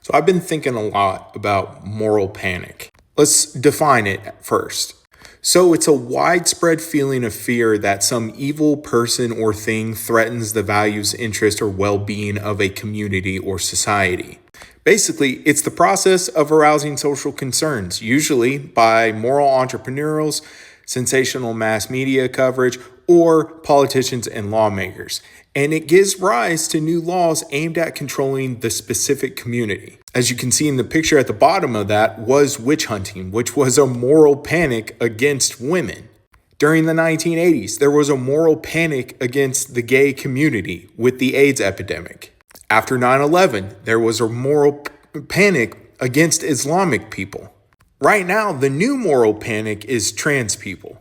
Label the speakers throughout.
Speaker 1: So I've been thinking a lot about moral panic. Let's define it first. So it's a widespread feeling of fear that some evil person or thing threatens the values, interest, or well-being of a community or society. Basically, it's the process of arousing social concerns, usually by moral entrepreneurs, sensational mass media coverage, or politicians and lawmakers. And it gives rise to new laws aimed at controlling the specific community. As you can see in the picture at the bottom of that was witch hunting, which was a moral panic against women. During the 1980s, there was a moral panic against the gay community with the AIDS epidemic. After 9/11, there was a moral panic against Islamic people. Right now, the new moral panic is trans people.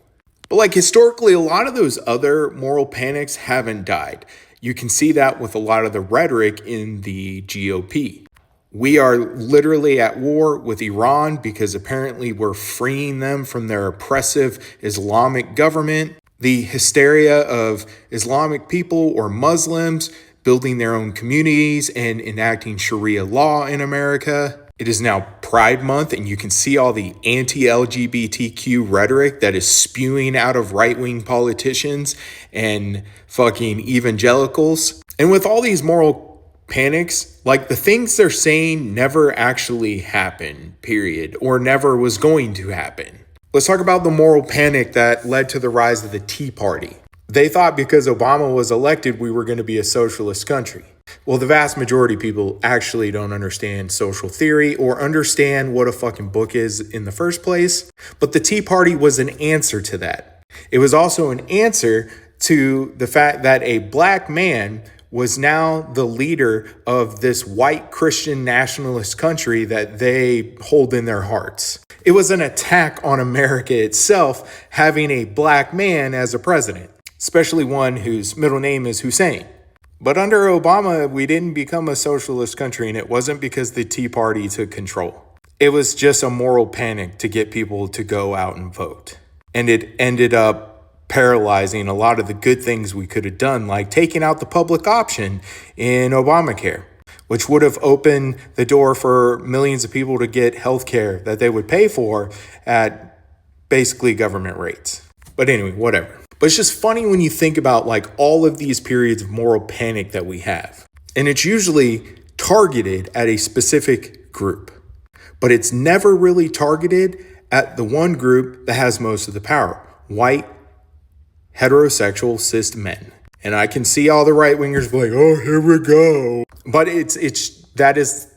Speaker 1: But historically, a lot of those other moral panics haven't died. You can see that with a lot of the rhetoric in the GOP. We are literally at war with Iran because apparently we're freeing them from their oppressive Islamic government. The hysteria of Islamic people or Muslims building their own communities and enacting Sharia law in America. It is now Pride Month, and you can see all the anti-LGBTQ rhetoric that is spewing out of right-wing politicians and fucking evangelicals. And with all these moral panics, the things they're saying never actually happened, period, or never was going to happen. Let's talk about the moral panic that led to the rise of the Tea Party. They thought because Obama was elected, we were going to be a socialist country. Well, the vast majority of people actually don't understand social theory or understand what a fucking book is in the first place. But the Tea Party was an answer to that. It was also an answer to the fact that a black man was now the leader of this white Christian nationalist country that they hold in their hearts. It was an attack on America itself, having a black man as a president, especially one whose middle name is Hussein. But under Obama, we didn't become a socialist country, and it wasn't because the Tea Party took control. It was just a moral panic to get people to go out and vote. And it ended up paralyzing a lot of the good things we could have done, like taking out the public option in Obamacare, which would have opened the door for millions of people to get health care that they would pay for at basically government rates. But anyway, whatever. But it's just funny when you think about all of these periods of moral panic that we have. And it's usually targeted at a specific group. But it's never really targeted at the one group that has most of the power. White, heterosexual, cis men. And I can see all the right-wingers oh, here we go. But that is